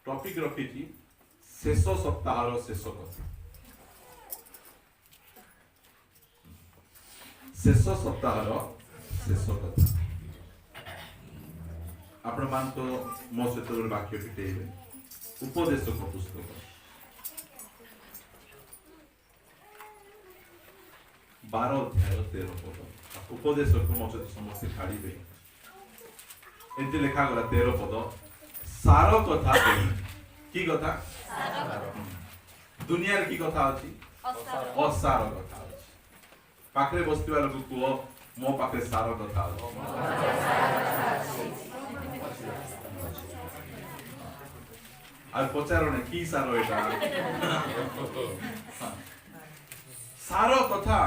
Topic रखी शेष सप्ताह शेष कथा शेष सप्ताह शेष कथा आपण मान तो मो सहित वाक्य फिटेबे उपदेशक पुस्तक 12 अध्याय 13 पद उपदेशक मो सहित समस्त छाड़े एते लेखा गला 13 पद सार कथा की कथा दुनिया की कथा अछि असार कथा अछि पाखरे बसतिबा लोक को मो पाखरे सार कथा अछि आज पचारने की सार एटा सार कथा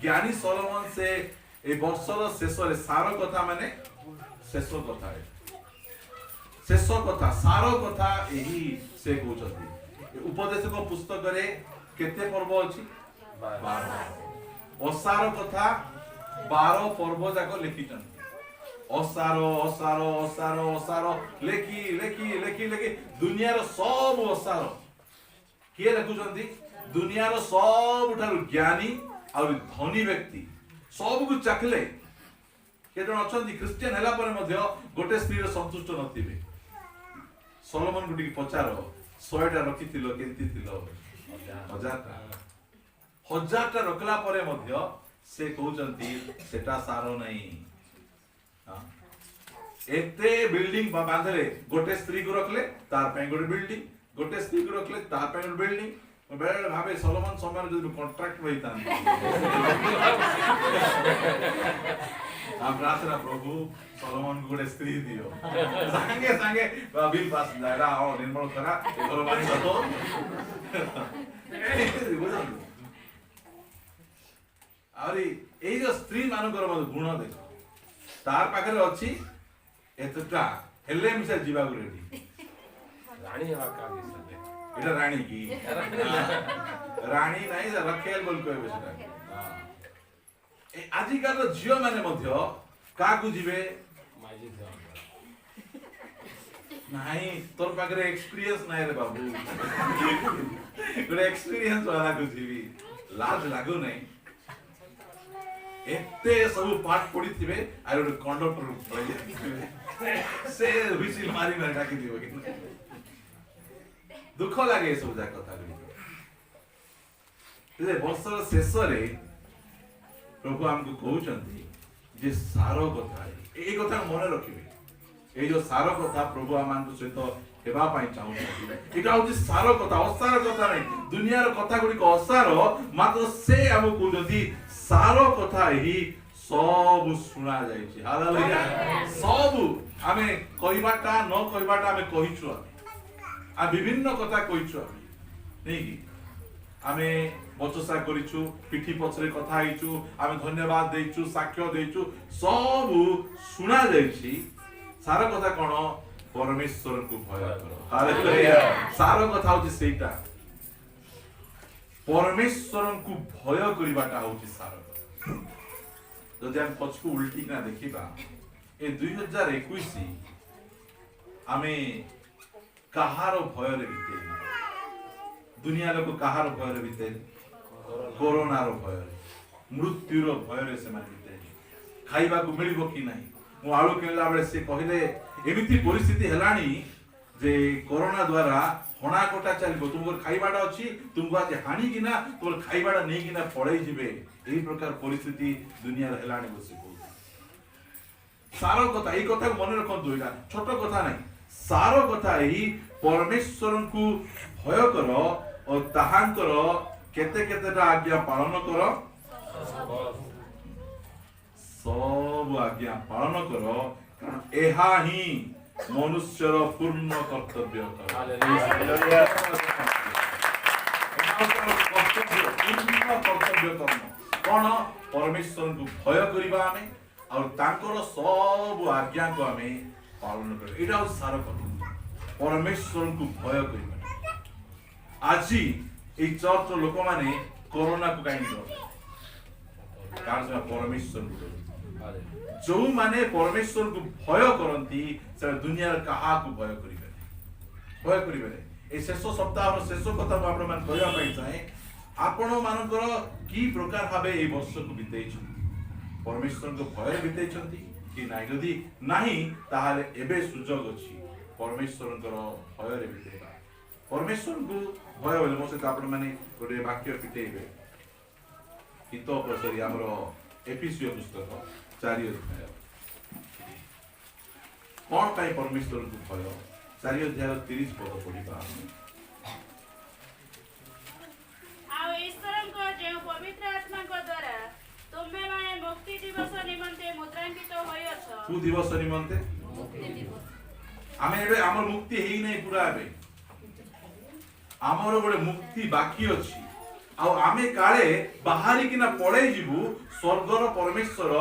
ज्ञानी सोलोमन से ए वर्षर शेष रे सार कथा माने शेष कथा है शेष कथा सार कथा यही से कहउछथि उपदेशक पुस्तक रे केते पर्व अछि 12 असार कथा 12 पर्व जाक लिखिछन असार असार असार असार लेखि लेखि लेखि लेखि दुनिया रो सब असार के लिखुछन्ति दुनिया रो सब ठारु ज्ञानी और धनी व्यक्ति सब को चाखले के जण अछन्ति क्रिश्चियन हला पर मध्ये गोटे स्त्री रो संतुष्ट नथिबे सोलोमन गुडी पचारो 100 टा रखिथिलो केंति थिलो 1000 टा रखला परे मध्ये से कहउचंती सेटा सारो नहीं एते बिल्डिंग बांधले गोटे स्त्री को रखले तार पे गोटे बिल्डिंग गोटे स्त्री को रखले तार पे गोटे बिल्डिंग बेले भाबे सोलोमन समय जो कॉन्ट्रैक्ट होइता हम प्रार्थना प्रभु सोलोमन को गोटे स्त्री दियो संगे संगे बिल पास जाएगा ओ निर्मल करा सोलोमन तो अरे ए जो स्त्री मानकर गुण देखो तार पाखरे अछि एतटा हेले मिसा जीवा रेडी रानी हवा का एटा रानी की रानी नहीं रखेल बोल कहबे सेटा ए आजि काल जियो माने मध्य का को जीवे माजी नहीं तोर पाखरे एक्सपीरियंस नहीं रे बाबू गोटे एक्सपीरियंस वाला को जीवी लाज लागो नहीं एते सब पाठ पढ़ी थिबे आरो कंडक्टर पढ़ी से विसिल मारी मारी डाकी दिबो कि दुख लागे सब जा कथा रे वर्षर शेष रे प्रभु हमको कहउचंती जे सारो कथा ए कथा मन रखिबे ए जो सारो कथा प्रभु हमन सहित हेबा पाई चाहउछथि एटा होछि सारो कथा असार कथा नै दुनिया रो कथा गुडी को असार मात्र से हम कहउछथि सारो कथा ही सब सुना जाय छी हालेलुया सब हमें कहिबाटा न कहिबाटा हमें कहिछु आ विभिन्न कथा कहिछु नै कि हमें बचसा करिछु पिठी पछरे कथा आइछु हमें धन्यवाद देइछु साक्ष्य देइछु सब सुना जाय छी सारा कथा कोन परमेश्वर को भय करो हालेलुया सारा कथा होछि सेटा परमेश्वर को भय करिबाटा होछि सारा जदि हम पछकु उल्टी ना देखिबा ए 2021 आमे कहारो भय रे बिते दुनिया लोक कहारो भय रे बिते कोरोना रो भय रे मृत्यु रो भय रे से मान बिते खाइबा को मिलिबो कि नाही मु आळु केला बेले से कहिले एमिति परिस्थिति हेलानी जे कोरोना द्वारा हणा कोटा चलबो तुमको खाइबाडा अछि तुमको आज हानि किना तोर खाइबाडा नै किना पळै जिवे एही प्रकार परिस्थिति दुनिया रे हेलानी बसी सारो कथा एही कथा मन रखन दोइला छोटो कथा नै सारो कथा एही परमेश्वर को भय करो और ताहांकर केते केतेटा आज्ञा पालन करो सब आज्ञा पालन करो कारण एहा ही मनुष्यर पूर्ण कर्तव्य हालेलुया कर्तव्य कर्म कोन परमेश्वर को भय करिबा हमें और तांकर सब आज्ञा को हमें पालन कर एटा सारा कथा परमेश्वर को भय करिबा आज ए चर्च लोक माने कोरोना को काई डर कारण से परमेश्वर को जो माने परमेश्वर को भय करंती से दुनिया कहा को भय करिबे भय करिवे नहीं। ए शेष सप्ताह शेष कथा को आपण मान कहया पई चाहे आपण मानकर की प्रकार भाबे ए वर्ष को बितेइ परमेश्वर को भय बितेइ कि नाही जदि नाही ताहाले एबे सुजोग अछि परमेश्वर भय रे बितेबा परमेश्वर को भय बोले मो से आपण माने गोटे वाक्य पिटेइबे हित प्रसरी हमरो एफिसियो पुस्तक 4 अध्याय कौन पाई परमेश्वर को भय 4 अध्याय 30 पद पढ़िबा ଆଉ ଈଶ୍ୱରଙ୍କ ଯେଉଁ ପବିତ୍ର ଆତ୍ମାଙ୍କ ଦ୍ୱାରା ତୁମ୍ଭେମାନେ ମୁକ୍ତି ଦିବସ ନିମନ୍ତେ ମୁଦ୍ରାଙ୍କିତ ହୋଇଅଛ। को दिवस निमंते आमे एबे हमर मुक्ति हेई नै पूरा एबे हमर गोटे मुक्ति बाकी अछि आ आमे काळे बाहरी किना पळै जिवु स्वर्गर परमेश्वर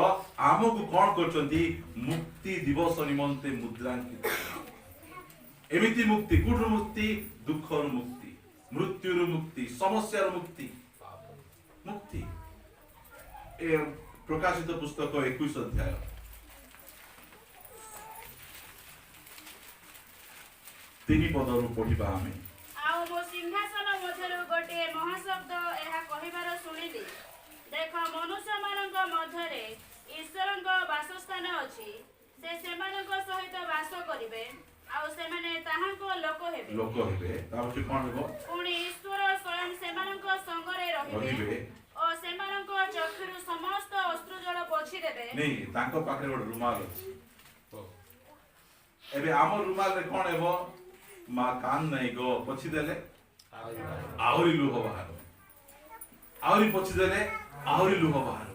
आमको कोन करचंती मुक्ति दिवस निमंते मुद्रांकित एमिति मुक्ति कुठर मुक्ति दुखर मुक्ति मृत्युर मुक्ति समस्यार मुक्ति मुक्ति ए प्रकाशित पुस्तक 21 अध्याय 3 पदरु पढिबा आमे ଆଉ ମୋ ସିଂହାସନ ମଧ୍ୟରୁ ଗୋଟିଏ ମହାଶବ୍ଦ ଏହା କହିବାର ଶୁଣିଲି ଦେଖ ମନୁଷ୍ୟମାନଙ୍କ ମଧ୍ୟରେ ଈଶ୍ୱରଙ୍କ ବାସସ୍ଥାନ ଅଛି ସେ ସେମାନଙ୍କ ସହିତ ବାସ କରିବେ ଆଉ ସେମାନେ ତାହାଙ୍କ ଲୋକ ହେବେ ତାପରେ କଣ ହେବ ପୁଣି ଈଶ୍ୱର ସ୍ୱୟଂ ସେମାନଙ୍କ ସଙ୍ଗରେ ରହିବେ ଓ ସେମାନଙ୍କ ଚକ୍ଷୁରୁ ସମସ୍ତ ଅଶ୍ରୁଜଳ ପୋଛିଦେବେ नहीं तांको पाखरे गोटे रुमाल अछि एबे आमर रुमाल रे कोन हेबो मा कान नै गो पोछि देले आहुरी लुह बाहर आहुरी पोछि देले आहुरी लुह बाहर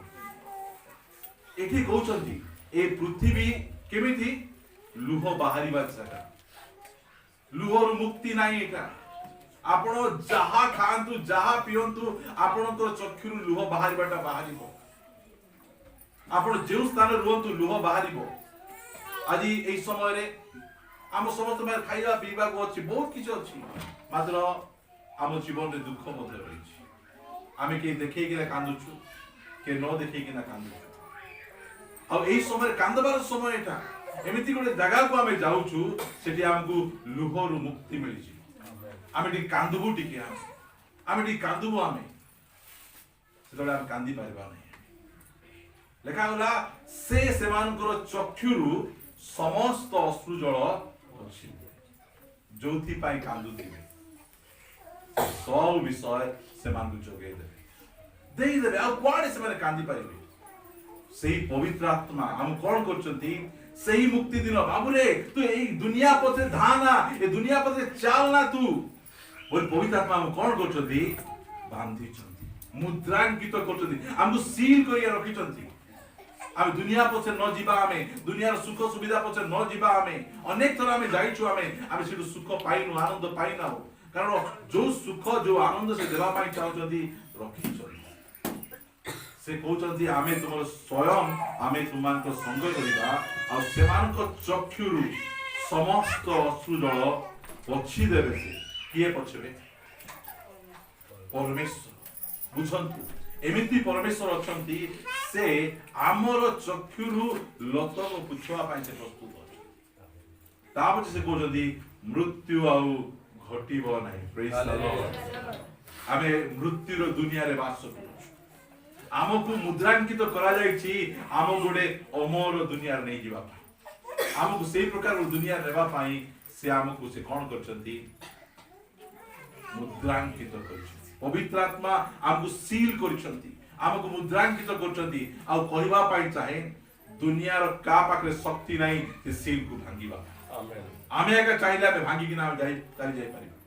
एठी कहउचंती ए पृथ्वी केमिति लुह बाहरीबा जगह लुहर मुक्ति नाही एटा आपण जहा खांतु जहा पियंतु आपणकर चक्षुरु लुह बाहरीबाटा बाहरीबो आपण जेउ स्थान रुहंतु लुह बाहरीबो आज एई समय रे आम समस्त में खाइबा पीबा को अछि बहुत किछ अछि मात्र आम जीवन रे दुख मध्य रही आमे के देखै के कांदुछु के न देखै के ना कांदुछु आ एई समय कांदबार समय एटा एमिति गोटे जगह को आमे जाउछु सेठी हमकु लुहरु मुक्ति मिली छी आमे टी कांदबु टिके आमे टी कांदबु आमे सेतोले हम कांदी पारबा नै लेखा होला से सेमानकर चक्षुरु समस्त अश्रुजल अछि जोथि पाई कांदुथिबे सब विषय सेमानकु जोगे देबे आ कोआडे सेमाने कांदी पारिबे सेही पवित्र आत्मा हम कोन करचंती सही मुक्ति दिन बाबू रे तू ए दुनिया पथे धाना ए दुनिया पथे चालना तू बोल पवित्र आत्मा हम कोन करचंती बांधी चंती मुद्रांकित करचंती हमकु सील करिया रखी चंती आमे दुनिया पछे न जीवा आमे दुनियार सुख सुविधा पछे न जीवा आमे अनेक तरह आमे जाइछु आमे सेटु सुख पाइनु आनंद पाइना कारण जो सुख जो आनंद से देवा पाइ चाहउछंती रखी चली से कहउछंती आमे तुमर स्वयं आमे तुमानक संग करिबा आ सेमानक चक्षुरु समस्त अश्रुजल पोछि देबे से किए पछबे परमेश्वर बुझंतु एमिति परमेश्वर अछंती से आमर चक्षुरु लतक पुछवा पाइ से प्रस्तुत अछि तापछि से कहउछंती मृत्यु आउ घटिबो नाही प्रेज द लॉर्ड आमे मृत्युर दुनिया रे वास करू आमको मुद्रांकित करा जायछि आम गोटे अमर दुनिया रे नै जीवा आमको सेही प्रकार दुनिया नेबा पाई से आमको से कोन करछंती मुद्रांकित करछंती पवित्र आत्मा आमको सील करछंती आमको मुद्रांकित करछंती आ कहबा पाई चाहे दुनिया रो का पाखरे शक्ति नाही से सील को भांगीबा आमेन आमे एका चाइला में भांगी किना जाई चली जाई पारिबा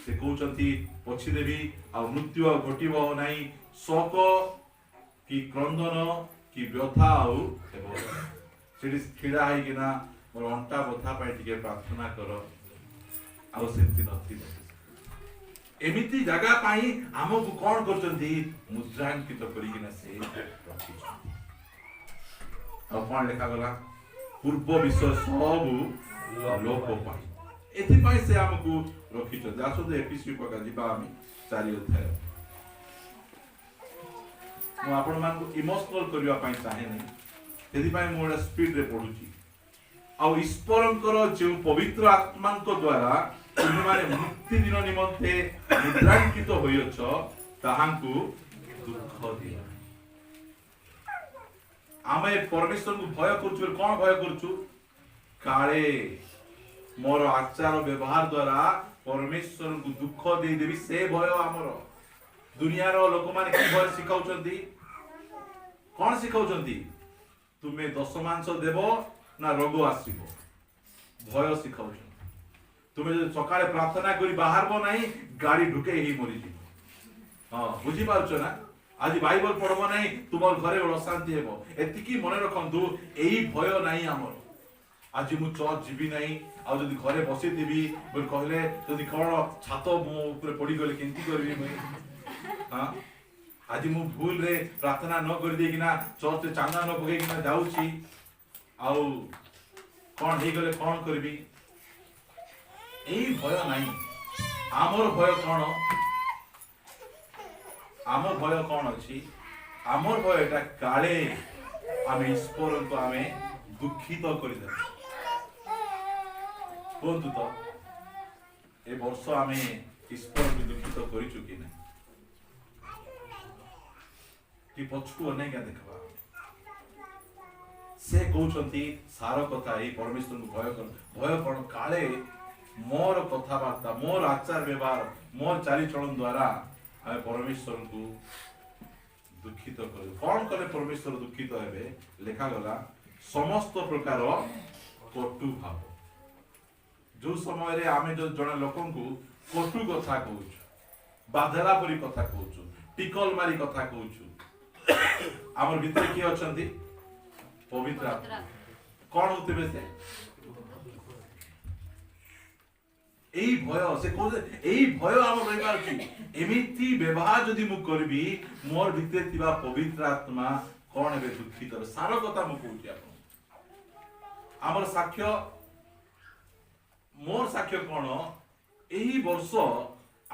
से कहउछंती पछि देबी आ मृत्यु आ घटिबो नाही शोक कि क्रंदन कि व्यथा आउ हेबो सेठी खिड़ा है किना मोर अंटा बथा पाई टिके प्रार्थना कर आ सेति नथि एमिति जगह पाई हमकु कोन करचंती मुद्रांकित करी किना से रखी आ कोन लेखा गला पूर्व विषय सब लोप पाई एथि पाई से हमकु रखी छ जासो दे एफिसी पका जिबा आमी 4 अध्याय मो आपण मान को इमोशनल करिवा पाई चाहे नै तेदि पाई मोडा स्पीड रे पढुची ଆଉ ଈଶ୍ୱରଙ୍କର ଯେଉଁ ପବିତ୍ର ଆତ୍ମାଙ୍କ ଦ୍ୱାରା ତୁମେମାନେ ମୁକ୍ତି ଦିନ ନିମନ୍ତେ ମୁଦ୍ରାଙ୍କିତ ହୋଇଅଛ ତାହାଙ୍କୁ ଦୁଃଖ ଦିଅ। ଆମେ ପରମେଶ୍ୱରଙ୍କୁ ଭୟ କରୁଛୁ। କଣ ଭୟ କରୁଛୁ? କାଳେ ମୋର ଆଚାର ବ୍ୟବହାର ଦ୍ୱାରା ପରମେଶ୍ୱରଙ୍କୁ ଦୁଃଖ ଦେଇଦେବି, ସେ ଭୟ ଆମର। ଦୁନିଆର ଲୋକମାନେ କି ଭୟ ଶିଖାଉଛନ୍ତି? କଣ ଶିଖାଉଛନ୍ତି? ତୁମେ ଦଶମାଂଶ ଦେବ ନା ରୋଗ ଆସିବ, ଭୟ ଶିଖାଉଛନ୍ତି। ତୁମେ ଯଦି ସକାଳେ ପ୍ରାର୍ଥନା କରି ବାହାରବ ନାହିଁ, ଗାଡି ଢୁକେଇ ହେଇ ମରିଯିବ। ହଁ, ବୁଝିପାରୁଛ ନା? ଆଜି ବାଇବଲ ପଢବ ନାହିଁ, ତୁମର ଘରେ ଅଶାନ୍ତି ହେବ। ଏତିକି ମନେ ରଖନ୍ତୁ, ଏଇ ଭୟ ନାହିଁ ଆମର। ଆଜି ମୁଁ ଚର୍ଚ୍ଚ ଯିବି ନାହିଁ, ଆଉ ଯଦି ଘରେ ବସିଥିବି ବୋଲି କହିଲେ, ଯଦି କଣ ଛାତ ମୋ ଉପରେ ପଡିଗଲେ କେମିତି କରିବି ମୁଇଁ? ହଁ, ଆଜି ମୁଁ ଭୁଲରେ ପ୍ରାର୍ଥନା ନ କରିଦେଇକିନା ଚର୍ଚ୍ଚରେ ଚାନ୍ଦା ନ ପକେଇକିନା ଯାଉଛି, ଆଉ କଣ ହେଇଗଲେ କଣ କରିବି? ଏଇ ଭୟ ନାହିଁ। ଆମର ଭୟ କଣ? ଆମ ଭୟ କଣ ଅଛି? ଆମର ଭୟ ଏଟା, କାଳେ ଆମେ ଈଶ୍ୱରଙ୍କୁ ଆମେ ଦୁଃଖିତ କରିଦେବା। କୁହନ୍ତୁ ତ, ଏ ବର୍ଷ ଆମେ ଈଶ୍ୱରଙ୍କୁ ଦୁଃଖିତ କରିଛୁ କି ନାହିଁ? କି ପଛକୁ ଅନେଇକା ଦେଖିବା। ସେ କହୁଛନ୍ତି ସାର କଥା, ଏଇ ପରମେଶ୍ୱରଙ୍କୁ ଭୟ କର। ଭୟ କଣ? କାଳେ ମୋର କଥାବାର୍ତ୍ତା, ମୋର ଆଚାର ବ୍ୟବହାର, ମୋର ଚାଲିଚଳନ ଦ୍ୱାରା ଆମେ ପରମେଶ୍ୱରଙ୍କୁ ଦୁଃଖିତ କରୁ। କଣ କଲେ ପରମେଶ୍ୱର ଦୁଃଖିତ ହେବେ? ଲେଖାଗଲା, ସମସ୍ତ ପ୍ରକାର କଟୁ ଭାବ। ଯୋଉ ସମୟରେ ଆମେ ଜଣେ ଲୋକଙ୍କୁ କଟୁ କଥା କହୁଛୁ, ବାଧେଲା ପରି କଥା କହୁଛୁ, ଟିକଲ ମାରି କଥା କହୁଛୁ, ଆମର ଭିତରେ କିଏ ଅଛନ୍ତି? ପବିତ୍ର ଆତ୍ମା। କଣ ହଉଥିବେ ସେ? ଏଇ ଭୟ। ସେ କହୁছে ଏଇ ଭୟ ଆମର ରହିପାରୁଛି। ଏମିତି ବ୍ୟବହାର ଯଦି ମୁଁ କରିବି, ମୋର ଭିତରେ ଥିବା ପବିତ୍ର ଆତ୍ମା କଣ ହେବେ? ଦୁଃଖିତ ହେବେ। ସାର କଥା ମୁଁ କହୁଛି ଆପଣ। ଆମର ସାକ୍ଷ୍ୟ, ମୋର ସାକ୍ଷ୍ୟ କଣ? ଏହି ବର୍ଷ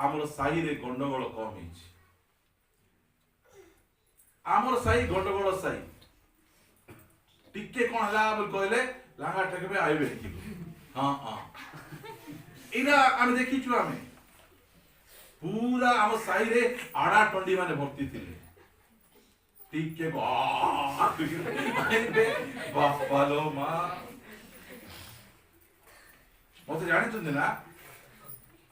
ଆମର ସାହିରେ ଗଣ୍ଡଗୋଳ କମ ହେଇଛି। ଆମର ସାହି ଗଣ୍ଡଗୋଳ ସାହି। ଟିକେ କଣ ହେଲା ବୋଲି କହିଲେ ଲାଙ୍ଗା ଟେକବେ ଆଇବେ। ହଁ ହଁ, ଏଇଟା ଆମେ ଦେଖିଛୁ। ଆମେ ପୁରା ଆମ ସାହିରେ ଆଡା ଟଣ୍ଡି ମାନେ ଭର୍ତ୍ତି ଥିଲେ। ଟିକେ ବାପାଲୋ ମା, ମତେ ଜାଣିଛନ୍ତି ନା,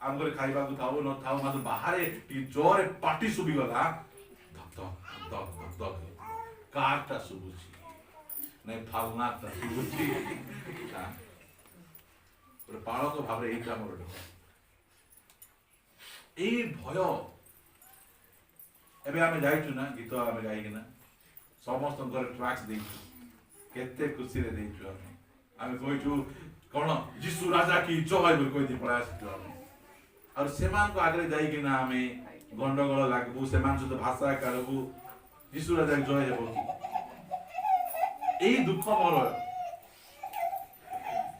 ଆମ ଘରେ ଖାଇବାକୁ ଥାଉ ନଥାଉ, ମାତ୍ର ବାହାରେ ଟିକେ ଜୋରେ ପାଟି ଶୁଭିଗଲା, କାରଟା ଶୁଭୁଛି, ନାଇଁ ଫାଲନାଟା ଶୁଭୁଛି। ଗୋଟେ ପାଳକ ଭାବରେ ଏଇଟା ମୋର ଏଇ ଭୟ। ଏବେ ଆମେ ଯାଇଛୁ ନା ଗୀତ ଆମେ ଗାଇକିନା ସମସ୍ତଙ୍କର ଟ୍ରାକ୍ସ ଦେଇଛୁ, କେତେ ଖୁସିରେ ଦେଇଛୁ। ଆମେ କହିଛୁ କଣ, ଯୀଶୁ ରାଜା କି ଜୟ ବୋଲି କହିଦେଇ ପଳେଇ ଆସିଛୁ ଆମେ। ଆଉ ସେମାନଙ୍କ ଆଗରେ ଯାଇକିନା ଆମେ ଗଣ୍ଡଗୋଳ ଲାଗିବୁ, ସେମାନଙ୍କ ସହିତ ଭାଷା କାଢବୁ, ଯୀଶୁ ରାଜା ଜୟ ହେବ କି? ଏଇ ଦୁଃଖ ମୋର,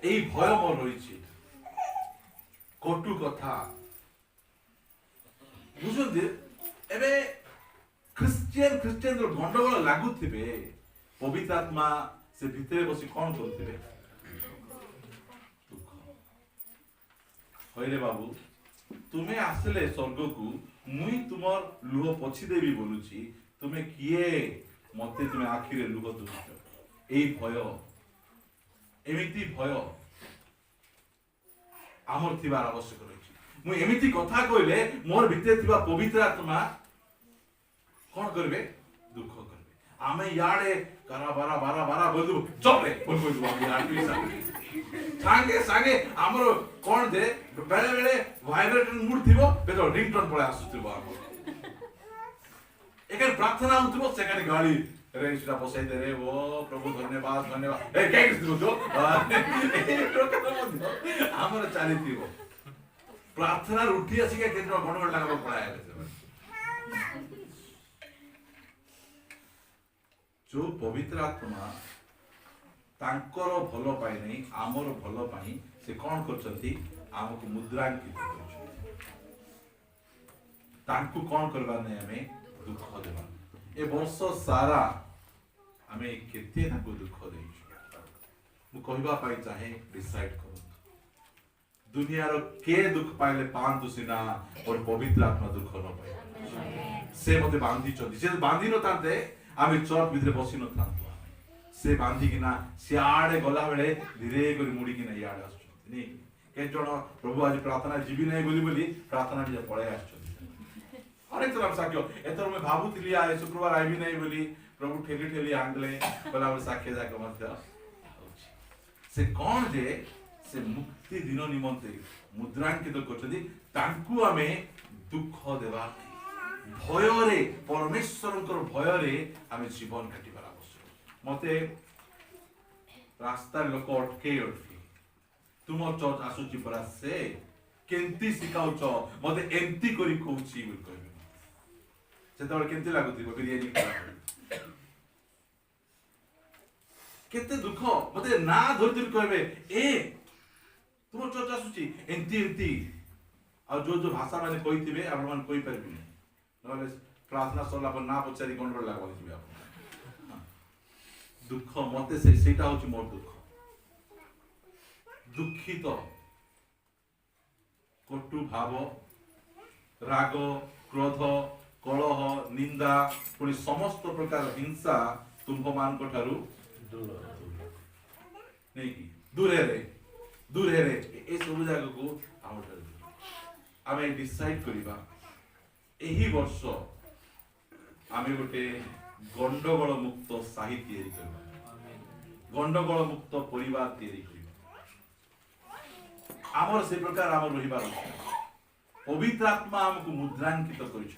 ଏଇ ଭୟ ମୋର ରହିଛି। କଟୁ କଥା ବୁଝନ୍ତି? ଏବେ ଖ୍ରୀଷ୍ଟିଆନ ଗଣ୍ଡଗୋଳ ଲାଗୁଥିବେ, ପବିତ୍ର ଆତ୍ମା ସେ ଭିତରେ ବସି କଣ କରୁଥିବେ? ଦୁଃଖ। ହଇରେ ବାବୁ, ତୁମେ ଆସିଲେ ସ୍ୱର୍ଗକୁ, ମୁଇଁ ତୁମର ଲୁହ ପୋଛିଦେବି ବୋଲୁଛି, ତୁମେ କିଏ ମତେ ତୁମେ ଆଖିରେ ଲୁହ ଦଉଛ? ଏଇ ଭୟ, ଏମିତି ଭୟ ଆମର ଥିବାର ଆବଶ୍ୟକ ରହିଛି। ମୁଁ ଏମିତି କଥା କହିଲେ ମୋର ଭିତରେ ଥିବା ପବିତ୍ର ଆତ୍ମା କଣ କରିବେ? ଦୁଃଖ କରିବେ। ଆମେ ଇଆଡେ କାରା ବାରା ବାରା ବାରା ବୋଲୁ, ଚପରେ କହିଦେବୁ। ସାଙ୍ଗେ ସାଙ୍ଗେ ଆମର କଣ ଯେ ବେଳେ ବେଳେ ଭାଇବ୍ରେଟର ମୁଡ୍ ଥିବ, ବେଳ ରିଙ୍ଗଟୋନ ପଳେଇ ଆସୁଥିବ। ଆମର ଏখানে ପ୍ରାର୍ଥନା ହଉଥିବ, ସେখানে ଗାଳି ରେଞ୍ଜଟା ବସାଇ ଦେରେ, ଓ ପ୍ରଭୁ ଧନ୍ୟବାଦ ଧନ୍ୟବାଦ, ଏ କେହି ଦଉଛ ଆମର ଚାଲିଥିବ। ପ୍ରାର୍ଥନାର ଉଠି ଆସିକି କେତେ ଘଣ୍ଟା ଘଣ୍ଟା ଲାଗବ ପଳାଏ। ଯୋଉ ପବିତ୍ର ଆତ୍ମା ତାଙ୍କର ଭଲ ପାଇଁ ନାହିଁ, ଆମର ଭଲ ପାଇଁ ସେ କଣ କରୁଛନ୍ତି? ଆମକୁ ମୁଦ୍ରାଙ୍କିତ କରୁଛନ୍ତି। ତାଙ୍କୁ କଣ କରିବା ନାହିଁ, ଆମେ ଦୁଃଖ ଦେବା। ଏ ବର୍ଷ ସାରା ଆମେ କେତେ ତାଙ୍କୁ ଦୁଃଖ ଦେଇଛୁ। मु कहबा पाई चाहे डिसाइड करो दुनियार के दुख पाइले पांतु सिना और पवित्र आत्मा दुख न पाए से मते बांधी चंदी से बांधी न तांते आमे चर्च भितरे बसी न थांतु से बांधी किना सियाड़े गला बेले धीरे करी मुड़ी किना याडे आछथि नी के जण प्रभु आज प्रार्थना जीवी नै बोली बोली प्रार्थना जे पळे आछथि अनेक तरह साक्ष्य एतर में भाबुतिली आए शुक्रवार आइबी नै बोली प्रभु ठेली ठेली आंगले गला साक्ष्य जाक मध्य से कौन जे से मुक्ति दिन निमंते मुद्रांकित करछथि तांकु आमे दुख देबा भय रे परमेश्वरंकर भय रे आमे जीवन काटिबार आवश्यक मते रास्ता लोक अटके तुम चर्च आसुची परा से केंती सिखाउछ मते एंती करी कहूची बोल कहबे सेतबे केंती लागुती बिरयानी खावा केते दुख मते ना धरतिर कहबे ए तुम चर्च आसुची एंती एंती आ जो जो भाषा माने कहिथिबे आपण मान कहि परबे नले प्रार्थना सरला पर ना पचारी गंडोल लागबा दिबे आपण दुख मते से सेटा होची मोर दुख दुखित कटु भाव राग क्रोध कलह निंदा पुणी समस्त प्रकार हिंसा तुम मान ठारू नहीं कि दूरे रे ए सब जगह को आमे डिसाइड करिबा एही वर्ष आमे गोटे गंडगोल मुक्त साहित्य तैयारी करबा गंडगोल मुक्त परिवार तैयारी करबा आमर से प्रकार आमर रहिबार पवित्र आत्मा हमको मुद्रांकित करिछ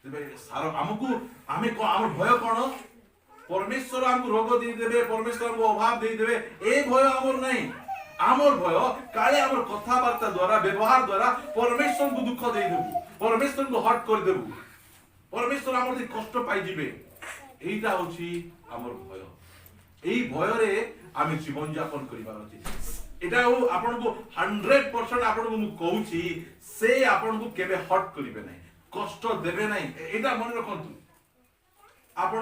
तबे सारो हमको आमे को आमर भय कोन परमेश्वर हमको रोग दे देबे परमेश्वर हमको अभाव दे देबे ए भय हमर नहीं आमर भय काले आमर कथा वार्ता द्वारा व्यवहार द्वारा परमेश्वर को दुख दे देबु परमेश्वर को हट कर देबु परमेश्वर हमर कष्ट पाई जिबे एटा होची आमर भय एई भय रे आमे जीवन यापन करिबार अछि एटा आपन को 100% आपन को मु कहूची से आपन को केबे हट करिवे नै कष्ट देबे नै एटा मन रखंतु आपण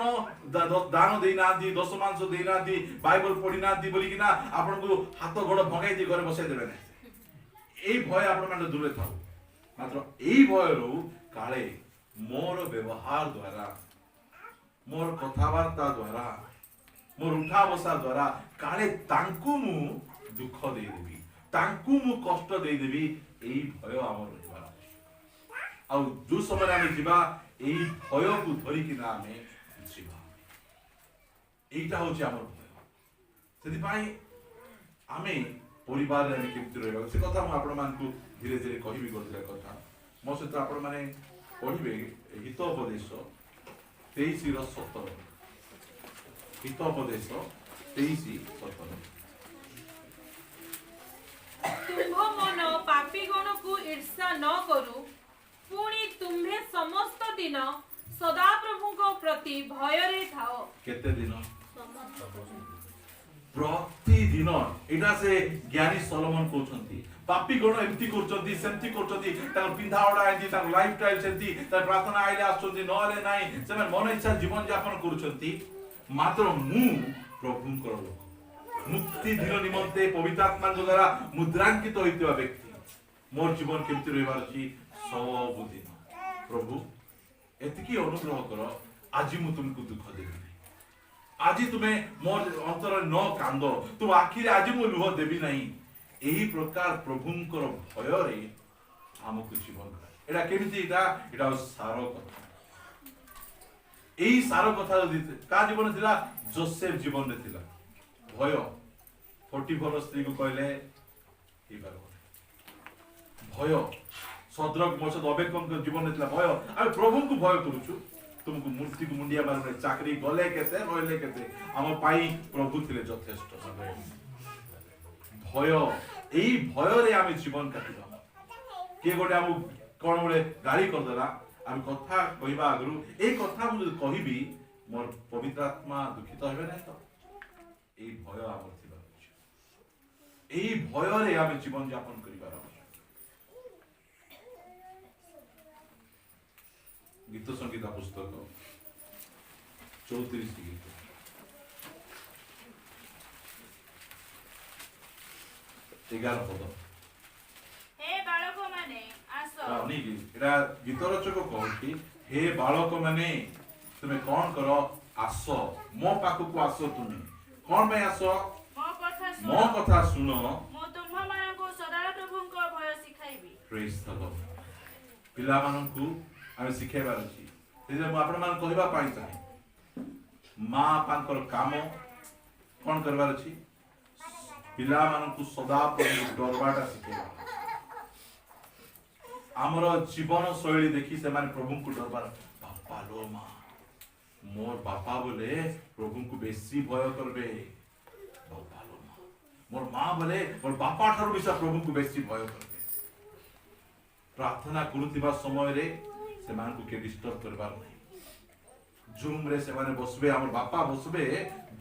दान देना दी दशमांश देना दी बाइबल पढ़िना दी बोली कि ना आपण को हाथ गोड़ भगाई दी घरे बसाई देबे नै एई भय आपण माने दूरे थाउ मात्र एई भय रो काले मोर व्यवहार द्वारा मोर कथावार्ता द्वारा मोर उठा बसा द्वारा काले तांकु मु दुख दे देबी तांकु मु कष्ट दे देबी एई भय हमर रहबा आ जो समय आमे जिबा एई भय को धरि कि ना आमे जिबा एटा होची हमर भय सेति पई आमे परिवार रे केमति रहबा से कथा हम आपण मान को धीरे धीरे कहिबी करथिला कथा मो से आपण माने पढिबे हितोपदेश 23 रो 17 हितोपदेश 23 17 तुम्भ मन पापी गण को ईर्षा न करू पुणी तुम्हे समस्त दिन सदा प्रभु को प्रति भय रे थाओ केते दिन प्रतिदिन एटा से ज्ञानी सोलोमन कहउछंती पापी गण एमती करछंती सेमती करछंती तार पिंधावडा एंती तार लाइफ स्टाइल सेमती तार प्रार्थना आइले आछंती नरे नाही सेमन मन इच्छा जीवन यापन करछंती मात्र मु प्रभुंकर लोक मुक्ति दिन निमंते पवित्र आत्मा द्वारा मुद्रांकित होइतबा व्यक्ति मोर जीवन केमति रहबार अछि सब दिन प्रभु एतिकी अनुग्रह करो आज मु तुमको दुख देबी आज तुम्हें मोर अंतर न कांदो तुम आखिर आज मु लुह देबी नहीं एही प्रकार प्रभुंकर भय रे हमको जीवन एटा केमति एटा सार कथा एही सार कथा जदि का जीवन थिला जोसेफ जीवन रे थिला भय 44 स्त्री को कहले ई बार भय सद्रक मोशद अबेदनक जीवन थिला भय आ प्रभु को भय करूछु तुमको मूर्ति को मुंडिया मारने चाकरी गले केते रहले केते हम पाई प्रभु थिले यथेष्ट भय एई भय रे आमे जीवन काटिबा के गोटे हम कोन बोले गाली कर देला हम कथा कहबा आगरु ए कथा मु कहबी मोर पवित्र आत्मा दुखित होबे नै तो एई भय हमर थिबा एई भय रे आमे जीवन यापन करिबार गीत संगीता पुस्तक 34 गीत 11 पद हे बालक माने आस नहीं कि एटा गीत रचक कहूची हे बालक माने तुम्हें कौन करो आस मो पाखक आस तुम्हें कौन में आस मो कथा सुन मु तुम्ह मानकु सदा प्रभुंको भय सिखाइबी प्रेज द लॉर्ड पिला मानकु आमे सिखेबार अछि जे मु आपण मान कहबा पाई चाहे मां पांकर काम कौन करबार अछि पिला मानकु सदा प्रभु डरबाटा सिखेबा आमर जीवन शैली देखी से माने प्रभु को डरबार बापा लो मां मोर बापा बोले प्रभु को बेसी भय करबे बापा लो मां मोर मां बोले मोर बापा ठारो बिसा प्रभु को बेसी भय करबे प्रार्थना करुथिबा समय रे से मान को के डिस्टर्ब करबार नहीं जूम रे से माने बसबे हमर बापा बसबे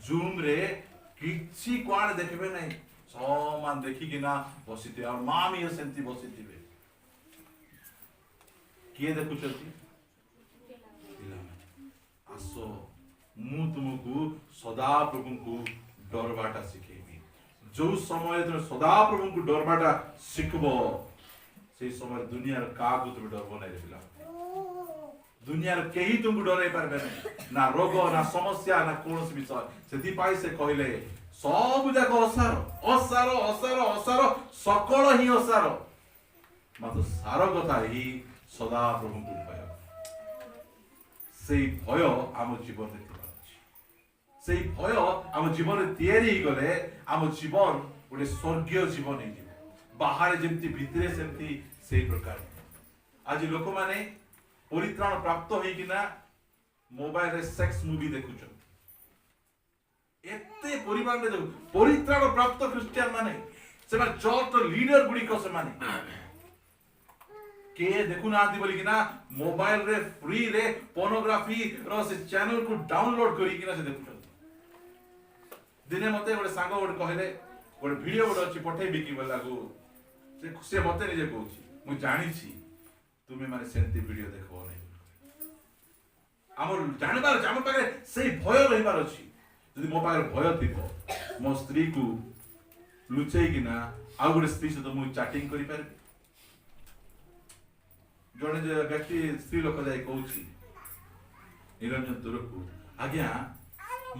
जूम रे किछि कोन देखबे नहीं समान देखि कि ना बसिते और मां भी सेंती बसितिबे किए देखुचंती आसो मु तुमको सदा प्रभु को डरबाटा सिखेबी जो समय तुम सदा प्रभु को डरबाटा सिखबो से समय दुनियार कागु तुम डरबो नहीं पिला दुनियार केही तुमको डरै पारबे नहीं ना रोग ना समस्या ना कोनोसी विषय सेति पाई से कहले सब जाक असार असार असार असार सकल ही असार मात्र सार कथा ही सदा प्रभु को भय से भय आम जीवन से भय आम जीवन तैयारी गले आम जीवन गोटे स्वर्गीय जीवन हो बाहर जमती भितरे सेमती से प्रकार आज लोक माने परित्राण प्राप्त होइकिना मोबाइल रे सेक्स मूवी देखुछन एते परिमाण रे परित्राण प्राप्त क्रिश्चियन माने से चर्च लीडर गुडी को से माने के देखु ना आदि बोली कि ना मोबाइल रे फ्री रे पोर्नोग्राफी रो से चैनल को डाउनलोड करी कि ना से देखु दिने मते गोटे सांग गोटे कहले गोटे वीडियो गोटे अछि पठे बिकी बोला को से मते निजे कहूची मु जानि छी तुमे माने सेंती वीडियो देखो नै हमर जानबार हमर पाखे से भय रहिबार अछि यदि मो पाखे भय थिबो मो स्त्री को लुचै कि ना आ गोटे स्त्री से तो मु चैटिंग करि पारे जड़े व्यक्ति स्त्री लोक जाए कहूची निरंजन तुरकू आज्ञा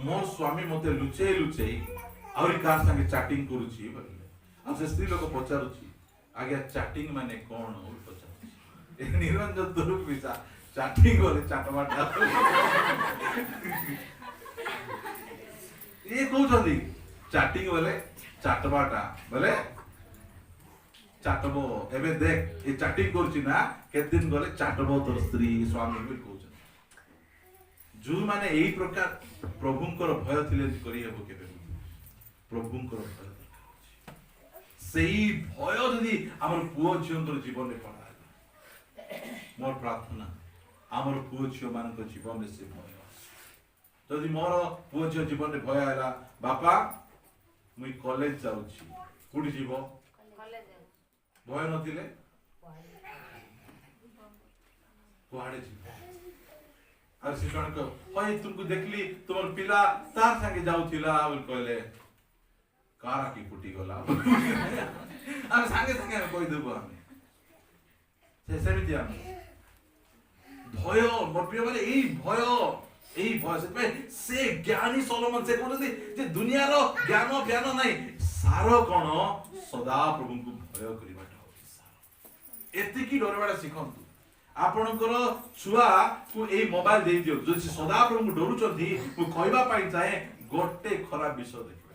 मोर स्वामी मते लुचै लुचै आउरी कार संगे चैटिंग करूची बोले आ से स्त्री लोक पचारुची आज्ञा चैटिंग माने कोन हो पचारुची ए निरंजन तुरक बिसा चैटिंग बोले चाटमाटा ये कहउछंदी चैटिंग बोले चाटमाटा बोले चाटबो एबे देख ये चैटिंग करछि ना केते दिन गले चाटबो तोर स्त्री स्वामी भी कहउछ जो माने एई प्रकार प्रभुंकर भय थिले करि हेबो केबे प्रभुंकर भय सेई भय जदि हमर पुओ झियोंकर जीवन रे पड़ा मोर प्रार्थना हमर पुओ झियो मानक जीवन रे से भय जदि मोर पुओ झियो जीवन रे भय आला बापा मुई कॉलेज जाउछि कुडी जीवो भय नथिले कुआडे जीवो और से जण को होय तुमको देखली तुमर पिला तार संगे जाउथिला बोल कहले कारा की फुटी गला हम संगे संगे कोई देबो हमें से सेमिति हम भय मोर प्रिय वाले एई भय से ज्ञानी सोलोमन से कहते जे दुनिया रो ज्ञान नाही सारो कोन सदा प्रभु को भय करिबाटा एते की डरबाटा सिखंतु आपनकर छुआ को ए मोबाइल दे दियो जो सदा प्रभु को डरुचंती मु कहबा पाई चाहे गोटे खराब विषय देखबे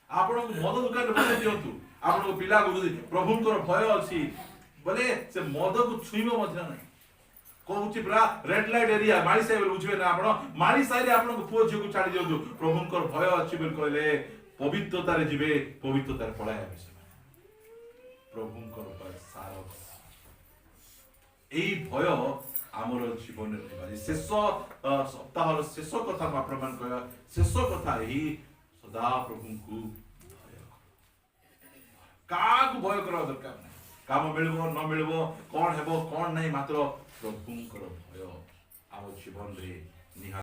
आपण को मद दुकान रे बसे दियंतु आपण को पिला को प्रभुंकर भय अछि बोले से मद को छुइबो मध्य नै कहूची पूरा रेड लाइट एरिया माली साहेब बुझबे ना आपण माली साइड रे आपण को पुओ झियो को छाडी दियंतु प्रभुंकर भय अछि बोल कहले पवित्रता रे जिवे पवित्रता रे पळाय आबे प्रभुंकर भय सारो एई भय आमर जीवन रे शेष सप्ताहर शेष कथा प्रमाण कह शेष कथा ही सदा प्रभु को भय काक भय करा दरकार नहीं काम मिलबो न मिलबो कोन हेबो कोन नहीं मात्र प्रभुंकर भय आम जीवन रे